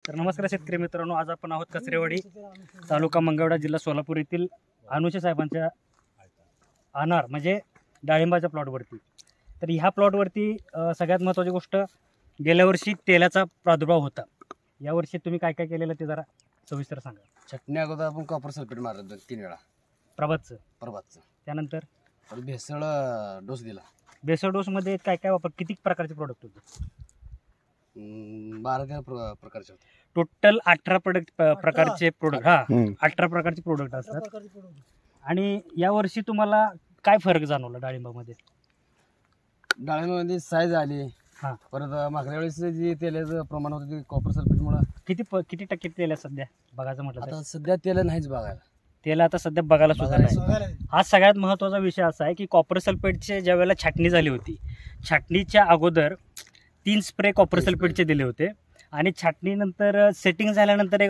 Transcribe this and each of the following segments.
तर नमस्कार शेतकरी मित्रांनो, आज आपण आहोत कचरेवाडी तालुका मंगळवेढा जिल्हा सोलापूर येथील अनुशे साहेबांच्या अनार म्हणजे डाळिंबाच्या प्लॉटवरती. तर ह्या प्लॉटवरती सगळ्यात महत्त्वाची गोष्ट, गेल्या वर्षी तेलाचा प्रादुर्भाव होता. यावर्षी तुम्ही काय काय केलेलं ते जरा सविस्तर सांगा. छटणी अगोदर आपण कॉपर सल्फेट मारलं 3 वेळा प्रभातचं. त्यानंतर भेसळ डोस दिला. भेसळ डोसमध्ये काय काय वापर, किती प्रकारचे प्रोडक्ट होते? 12 प्रकारचे होते. टोटल 18 प्रकारचे प्रोडक्ट. 18 प्रकारचे प्रोडक्ट असतात. आणि यावर्षी तुम्हाला काय फरक जाणवला डाळिंबामध्ये? डाळिंबामध्ये साईज आली. परत मागच्या वेळेस जी तेलाचं प्रमाण होतं ते कॉपर सल्फेटमुळे किती टक्के तेल आहे सध्या बघायचं म्हटलं तर? आता सध्या तेल नाहीच बघायला. तेल आता सध्या बघायला सुद्धा नाही. हा सगळ्यात महत्त्वाचा विषय असा आहे की कॉपर सल्फेटचे ज्या वेळेला छाटणी झाली होती, छाटणीच्या अगोदर 3 स्प्रे कॉपर सल्फेटचे दिले होते आणि छाटणीनंतर सेटिंग झाल्यानंतर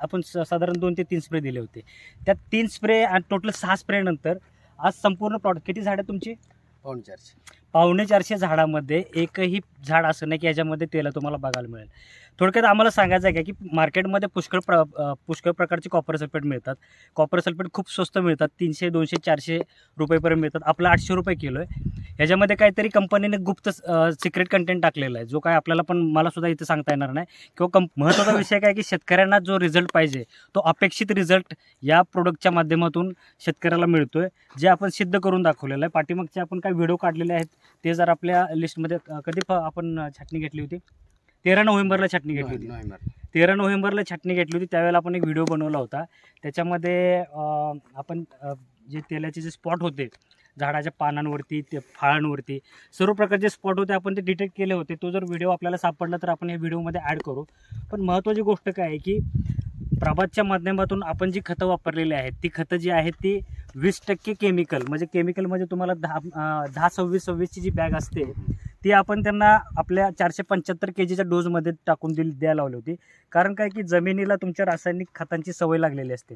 आपण साधारण 2 ते 3 स्प्रे दिले होते. त्या 3 स्प्रे आणि टोटल 6 स्प्रे नंतर आज संपूर्ण प्लॉट, किती झाड आहे तुमची? 450 झाडामध्ये एकही झाड असं नाही की याच्यामध्ये तेल तुम्हाला बघायला मिळेल. थोडक्यात आम्हाला सांगायचं आहे की मार्केटमध्ये पुष्कळ प्रकारचे कॉपर सल्फेट मिळतात. कॉपर सल्फेट खूप स्वस्त मिळतात, 300, 200, 400 रुपयेपर्यंत मिळतात. आपला 800 रुपये किलो आहे. ह्याच्यामध्ये काहीतरी कंपनीने गुप्त सिक्रेट कंटेंट टाकलेला आहे, जो काय आपल्याला पण मला सुद्धा इथे सांगता येणार नाही. किंवा महत्त्वाचा विषय काय की शेतकऱ्यांना जो रिझल्ट पाहिजे तो अपेक्षित रिझल्ट या प्रोडक्टच्या माध्यमातून शेतकऱ्याला मिळतोय, जे आपण सिद्ध करून दाखवलेलं आहे. पाठीमागचे आपण काही व्हिडिओ काढलेले आहेत, ते जर आपल्या लिस्टमध्ये. कधी आपण छाटणी घेतली होती? 13 नोव्हेंबरला छाटणी घेतली होती. 13 नोव्हेंबरला छाटणी घेतली होती. त्यावेळेला आपण एक व्हिडिओ बनवला होता. त्याच्यामध्ये आपण जे तेलाचे जे स्पॉट होते झाडाच्या पानांवरती, ते फळांवरती, सर्व प्रकारचे स्पॉट होते, आपण ते डिटेक्ट केले होते. तो जर व्हिडिओ आपल्याला सापडला तर आपण या व्हिडिओमध्ये ॲड करू. पण महत्त्वाची गोष्ट काय आहे की प्रभातच्या माध्यमातून आपण जी खतं वापरलेली आहेत, ती खतं जी आहेत ती 20% केमिकल म्हणजे तुम्हाला 10-26 जी बॅग असते ती आपण त्यांना आपल्या 475 kgच्या डोजमध्ये टाकून द्यायला लावली होती. कारण काय की जमिनीला तुमच्या रासायनिक खतांची सवय लागलेली असते.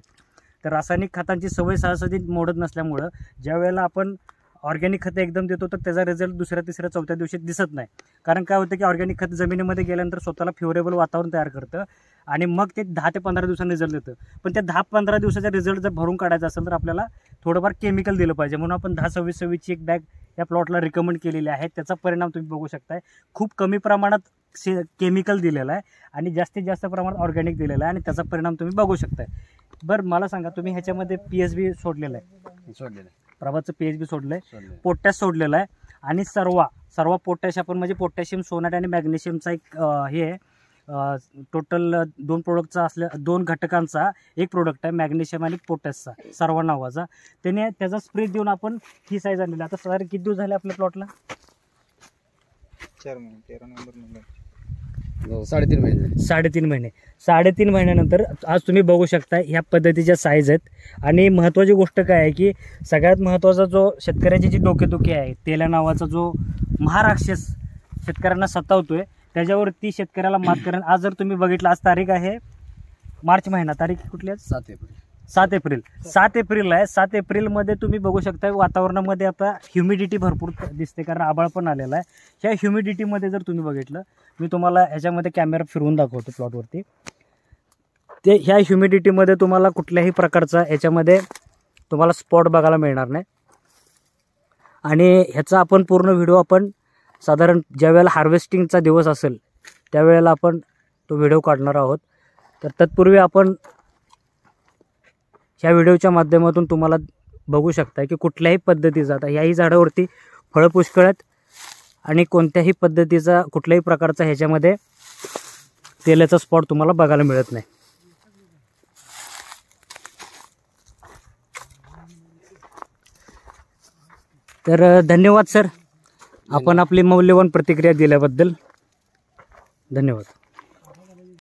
तर रासायनिक खतांची सवय सहसाधी मोडत नसल्यामुळं ज्या वेळेला आपण ऑर्गॅनिक खतं एकदम देतो तर त्याचा रिझल्ट दुसऱ्या, तिसऱ्या, चौथ्या दिवशी दिसत नाही. कारण काय होतं की ऑर्गॅनिक खत जमिनीमध्ये गेल्यानंतर स्वतःला फेवरेबल वातावरण तयार करतं आणि मग ते 10 ते 15 दिवसांनी रिझल्ट देतं. पण त्या 10-15 दिवसाचा रिझल्ट जर भरून काढायचा असेल तर आपल्याला थोडंफार केमिकल दिलं पाहिजे. म्हणून आपण 10-26-26ची एक बॅग या प्लॉटला रिकमेंड केलेली आहे. त्याचा परिणाम तुम्ही बघू शकताय. खूप कमी प्रमाणात केमिकल दिलेलं आहे आणि जास्तीत जास्त प्रमाणात ऑर्गॅनिक दिलेलं आहे आणि त्याचा परिणाम तुम्ही बघू शकताय. बरं, मला सांगा, तुम्ही ह्याच्यामध्ये PSB सोडलेलं आहे? प्रभातचं PSB सोडलंय, पोटॅश सोडलेलं आहे आणि सर्व पोटॅश आपण म्हणजे पोटॅशियम सोनाट आणि मॅग्नेशियमचा एक हे आहे. टोटल 2 प्रोडक्टचा असल्या 2 घटकांचा एक प्रोडक्ट आहे, मॅग्नेशियम आणि पोटॅशचा, सर्व नावाचा. त्याचा स्प्रे देऊन आपण ही साईज आणलेली. आता साधारण किती दिवस झाले आपल्या प्लॉटला? 4 महिने. 13 नोव्हेंबर 3.5 महिने. 3.5 महिन्यानंतर आज तुम्ही बघू शकता ह्या पद्धतीच्या साईज आहेत. आणि महत्त्वाची गोष्ट काय आहे की सगळ्यात महत्त्वाचा जो शेतकऱ्याची जी डोकेदुखी आहे, तेला नावाचा जो महाराक्षस शेतकऱ्यांना सतावतोय, त्याच्यावरती शेतकऱ्याला मात करेन. आज जर तुम्ही बघितलं, आज तारीख आहे मार्च महिना, तारीख कुठली आहे? 7 एप्रिल. 7 एप्रिल आहे. 7 एप्रिलमध्ये तुम्ही बघू शकता वातावरणामध्ये आता ह्युमिडिटी भरपूर दिसते, कारण आभाळ पण आलेला आहे. ह्या ह्युमिडिटीमध्ये जर तुम्ही बघितलं, मी तुम्हाला ह्याच्यामध्ये कॅमेरा फिरवून दाखवतो प्लॉटवरती, ते ह्या ह्युमिडिटीमध्ये तुम्हाला कुठल्याही प्रकारचा ह्याच्यामध्ये तुम्हाला स्पॉट बघायला मिळणार नाही. आणि ह्याचा आपण पूर्ण व्हिडिओ आपण साधारण ज्या वेळेला हार्वेस्टिंगचा दिवस असेल त्यावेळेला आपण तो व्हिडिओ काढणार आहोत. तर तत्पूर्वी आपण ह्या व्हिडिओच्या माध्यमातून तुम्हाला बघू शकता की कुठल्याही पद्धतीचा, आता ह्याही झाडावरती फळं पुष्कळ आहेत आणि कोणत्याही पद्धतीचा कुठल्याही प्रकारचा ह्याच्यामध्ये तेलाचा स्पॉट तुम्हाला बघायला मिळत नाही. तर धन्यवाद सर, आपण आपली मौल्यवान प्रतिक्रिया दिल्याबद्दल धन्यवाद.